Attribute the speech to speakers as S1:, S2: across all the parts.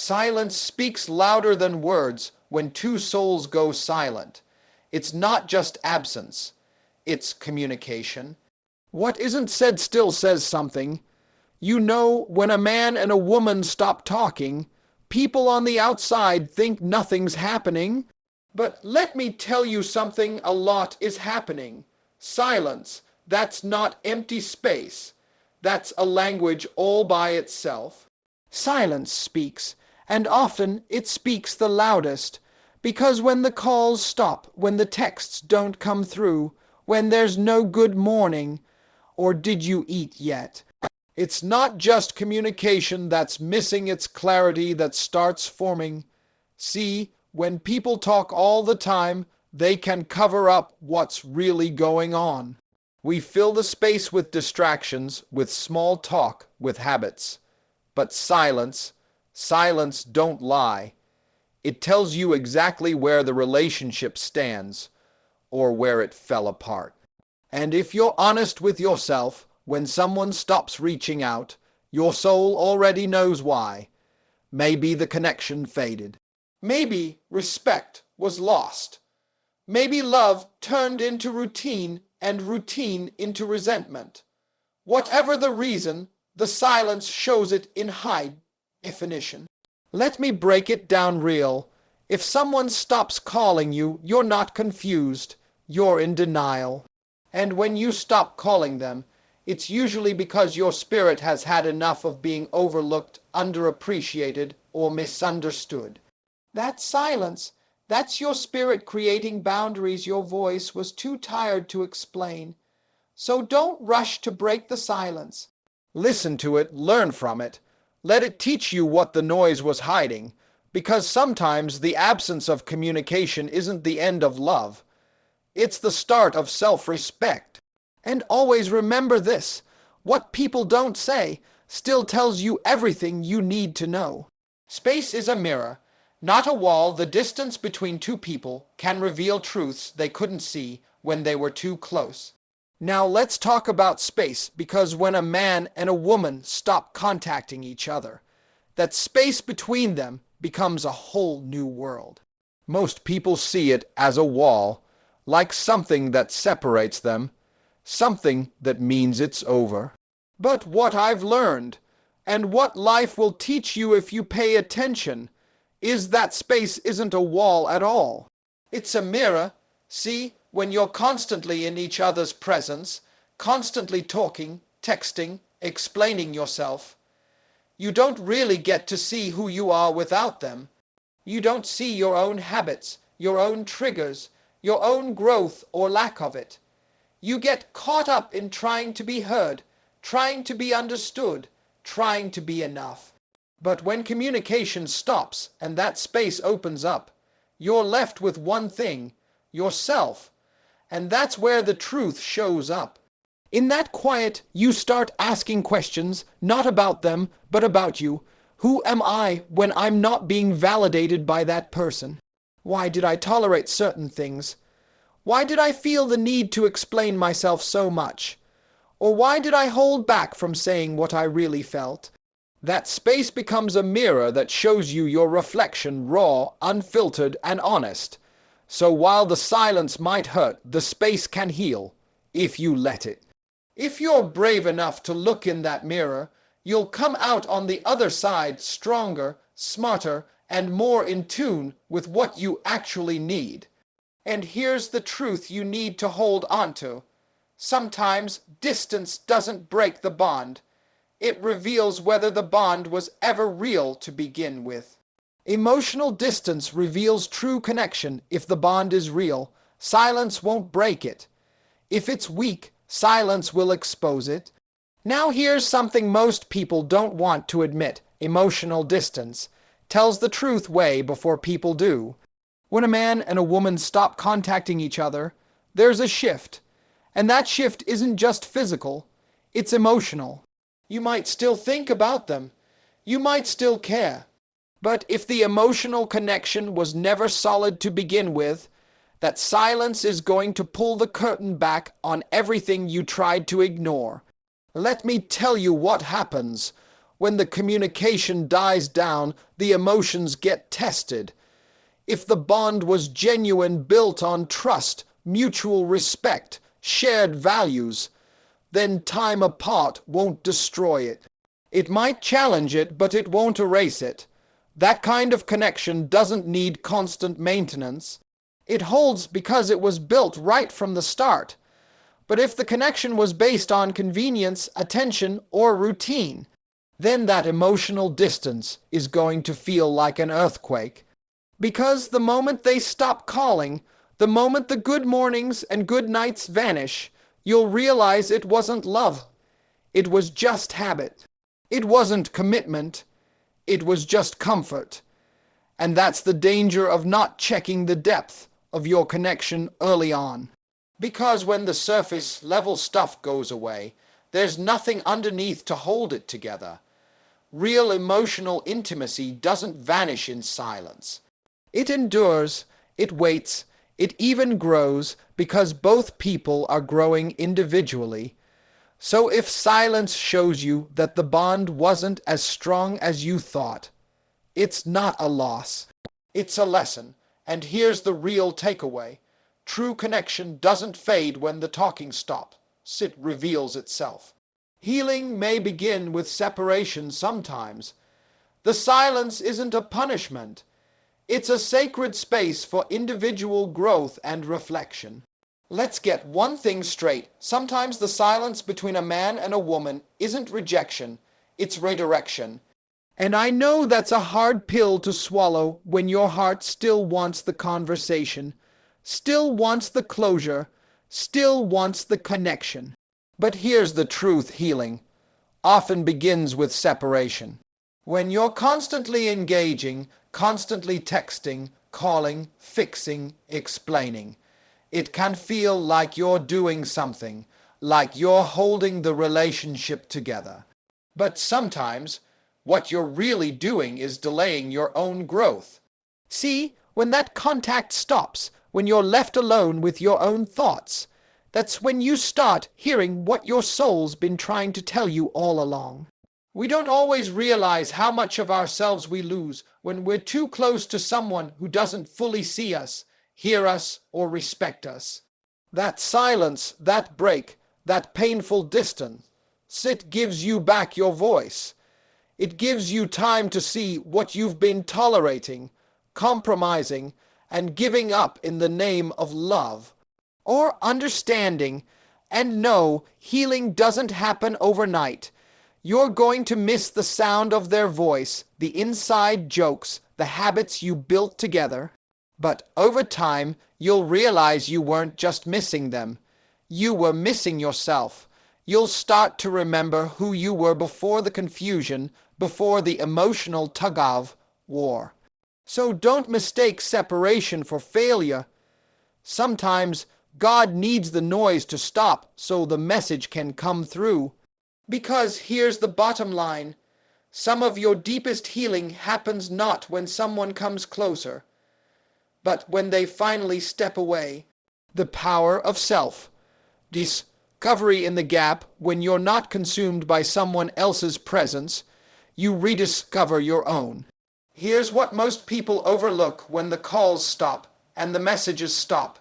S1: Silence speaks louder than words when two souls go silent. It's not just absence, it's communication. What isn't said still says something. You know, when a man and a woman stop talking, people on the outside think nothing's happening. But let me tell you something, a lot is happening. Silence, that's not empty space. That's a language all by itself. Silence speaks, and often it speaks the loudest, because when the calls stop, when the texts don't come through, when there's no good morning, or did you eat yet? It's not just communication that's missing its clarity that starts forming. See, when people talk all the time, they can cover up what's really going on. We fill the space with distractions, with small talk, with habits. But silence don't lie. It tells you exactly where the relationship stands, or where it fell apart. And if you're honest with yourself, when someone stops reaching out, your soul already knows why. Maybe the connection faded. Maybe respect was lost. Maybe love turned into routine and routine into resentment. Whatever the reason, the silence shows it in high definition. Let me break it down real. If someone stops calling you, you're not confused. You're in denial. And when you stop calling them, it's usually because your spirit has had enough of being overlooked, underappreciated, or misunderstood. That silence, that's your spirit creating boundaries your voice was too tired to explain. So don't rush to break the silence. Listen to it, learn from it. Let it teach you what the noise was hiding, because sometimes the absence of communication isn't the end of love. It's the start of self-respect. And always remember this, what people don't say still tells you everything you need to know. Space is a mirror, not a wall. The distance between two people can reveal truths they couldn't see when they were too close. Now let's talk about space, because when a man and a woman stop contacting each other, that space between them becomes a whole new world. Most people see it as a wall, like something that separates them, something that means it's over. But what I've learned, and what life will teach you if you pay attention, is that space isn't a wall at all. It's a mirror. See, when you're constantly in each other's presence, constantly talking, texting, explaining yourself, you don't really get to see who you are without them. You don't see your own habits, your own triggers, your own growth or lack of it. You get caught up in trying to be heard, trying to be understood, trying to be enough. But when communication stops and that space opens up, you're left with one thing, yourself. And that's where the truth shows up. In that quiet, you start asking questions, not about them, but about you. Who am I when I'm not being validated by that person? Why did I tolerate certain things? Why did I feel the need to explain myself so much? Or why did I hold back from saying what I really felt? That space becomes a mirror that shows you your reflection, raw, unfiltered, and honest. So while the silence might hurt, the space can heal, if you let it. If you're brave enough to look in that mirror, you'll come out on the other side stronger, smarter, and more in tune with what you actually need. And here's the truth you need to hold on to. Sometimes distance doesn't break the bond. It reveals whether the bond was ever real to begin with. Emotional distance reveals true connection. If the bond is real, silence won't break it. If it's weak, silence will expose it. Now here's something most people don't want to admit. Emotional distance tells the truth way before people do. When a man and a woman stop contacting each other, there's a shift. And that shift isn't just physical, it's emotional. You might still think about them. You might still care. But if the emotional connection was never solid to begin with, that silence is going to pull the curtain back on everything you tried to ignore. Let me tell you what happens When the communication dies down, the emotions get tested. If the bond was genuine, built on trust, mutual respect, shared values, then time apart won't destroy it. It might challenge it, but it won't erase it. That kind of connection doesn't need constant maintenance. It holds because it was built right from the start. But if the connection was based on convenience, attention, or routine, then that emotional distance is going to feel like an earthquake. Because the moment they stop calling, the moment the good mornings and good nights vanish, you'll realize it wasn't love. It was just habit. It wasn't commitment. It was just comfort. And that's the danger of not checking the depth of your connection early on. Because when the surface level stuff goes away, there's nothing underneath to hold it together. Real emotional intimacy doesn't vanish in silence. It endures, it waits, it even grows because both people are growing individually. So if silence shows you that the bond wasn't as strong as you thought, it's not a loss. It's a lesson. And here's the real takeaway. True connection doesn't fade when the talking stops. It reveals itself. Healing may begin with separation sometimes. The silence isn't a punishment. It's a sacred space for individual growth and reflection. Let's get one thing straight. Sometimes the silence between a man and a woman isn't rejection, it's redirection. And I know that's a hard pill to swallow when your heart still wants the conversation, still wants the closure, still wants the connection. But here's the truth: healing often begins with separation. When you're constantly engaging, constantly texting, calling, fixing, explaining, it can feel like you're doing something, like you're holding the relationship together. But sometimes, what you're really doing is delaying your own growth. See, when that contact stops, when you're left alone with your own thoughts, that's when you start hearing what your soul's been trying to tell you all along. We don't always realize how much of ourselves we lose when we're too close to someone who doesn't fully see us, hear us, or respect us. That silence, that break, that painful distance, it gives you back your voice. It gives you time to see what you've been tolerating, compromising, and giving up in the name of love or understanding. And no, healing doesn't happen overnight. You're going to miss the sound of their voice, the inside jokes, the habits you built together. But over time, you'll realize you weren't just missing them. You were missing yourself. You'll start to remember who you were before the confusion, before the emotional tug-of-war. So don't mistake separation for failure. Sometimes God needs the noise to stop so the message can come through. Because here's the bottom line. Some of your deepest healing happens not when someone comes closer, but when they finally step away. The power of self-discovery in the gap. When you're not consumed by someone else's presence, you rediscover your own. Here's what most people overlook when the calls stop and the messages stop.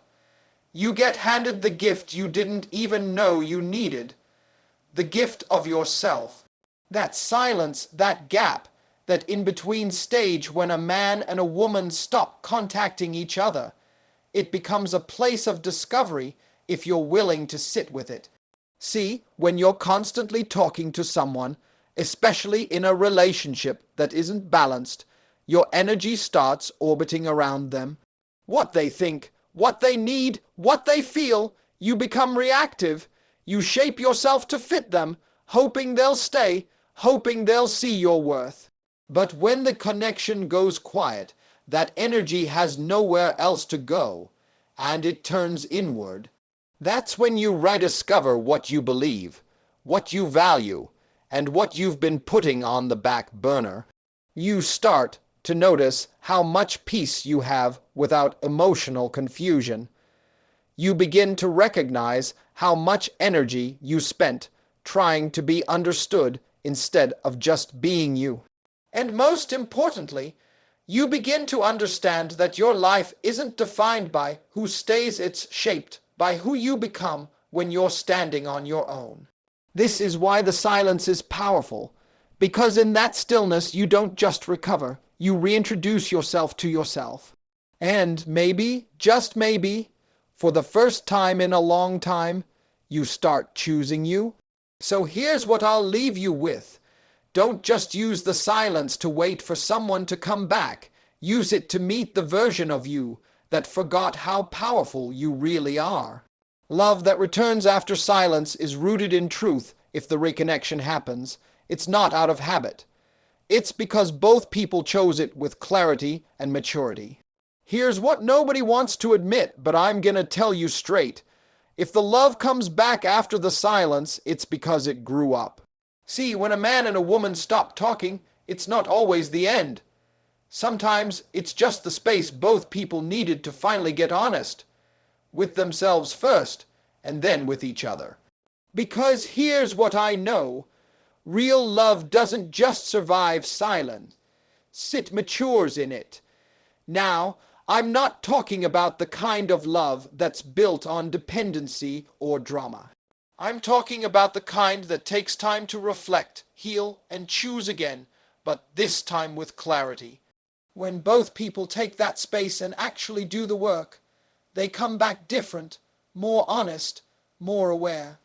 S1: You get handed the gift you didn't even know you needed. The gift of yourself. That silence, that gap, that in-between stage when a man and a woman stop contacting each other. It becomes a place of discovery if you're willing to sit with it. See, when you're constantly talking to someone, especially in a relationship that isn't balanced, your energy starts orbiting around them. What they think, what they need, what they feel, you become reactive. You shape yourself to fit them, hoping they'll stay, hoping they'll see your worth. But when the connection goes quiet, that energy has nowhere else to go, and it turns inward. That's when you rediscover what you believe, what you value, and what you've been putting on the back burner. You start to notice how much peace you have without emotional confusion. You begin to recognize how much energy you spent trying to be understood instead of just being you. And most importantly, you begin to understand that your life isn't defined by who stays, it's shaped by who you become when you're standing on your own. This is why the silence is powerful, because in that stillness you don't just recover, you reintroduce yourself to yourself. And maybe, just maybe, for the first time in a long time, you start choosing you. So here's what I'll leave you with. Don't just use the silence to wait for someone to come back. Use it to meet the version of you that forgot how powerful you really are. Love that returns after silence is rooted in truth. If the reconnection happens, it's not out of habit. It's because both people chose it with clarity and maturity. Here's what nobody wants to admit, but I'm gonna tell you straight. If the love comes back after the silence, it's because it grew up. See, when a man and a woman stop talking, it's not always the end. Sometimes it's just the space both people needed to finally get honest. With themselves first, and then with each other. Because here's what I know. Real love doesn't just survive silence. It matures in it. Now, I'm not talking about the kind of love that's built on dependency or drama. I'm talking about the kind that takes time to reflect, heal, and choose again, but this time with clarity. When both people take that space and actually do the work, they come back different, more honest, more aware.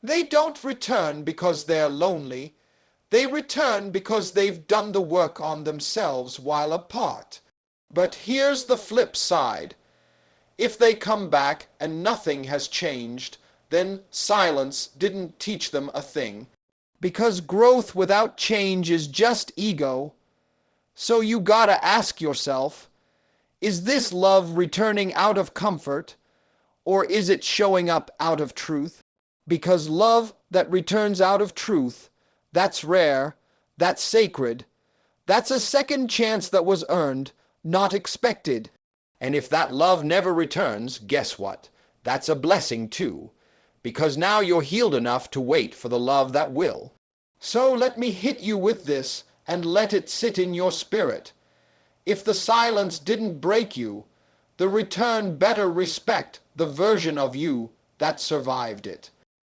S1: They don't return because they're lonely. They return because they've done the work on themselves while apart. But here's the flip side. If they come back and nothing has changed, then silence didn't teach them a thing. Because growth without change is just ego. So you gotta ask yourself, is this love returning out of comfort, or is it showing up out of truth? Because love that returns out of truth, that's rare, that's sacred, that's a second chance that was earned, not expected. And if that love never returns, guess what? That's a blessing too, because now you're healed enough to wait for the love that will. So let me hit you with this and let it sit in your spirit. If the silence didn't break you, the return better respect the version of you that survived it.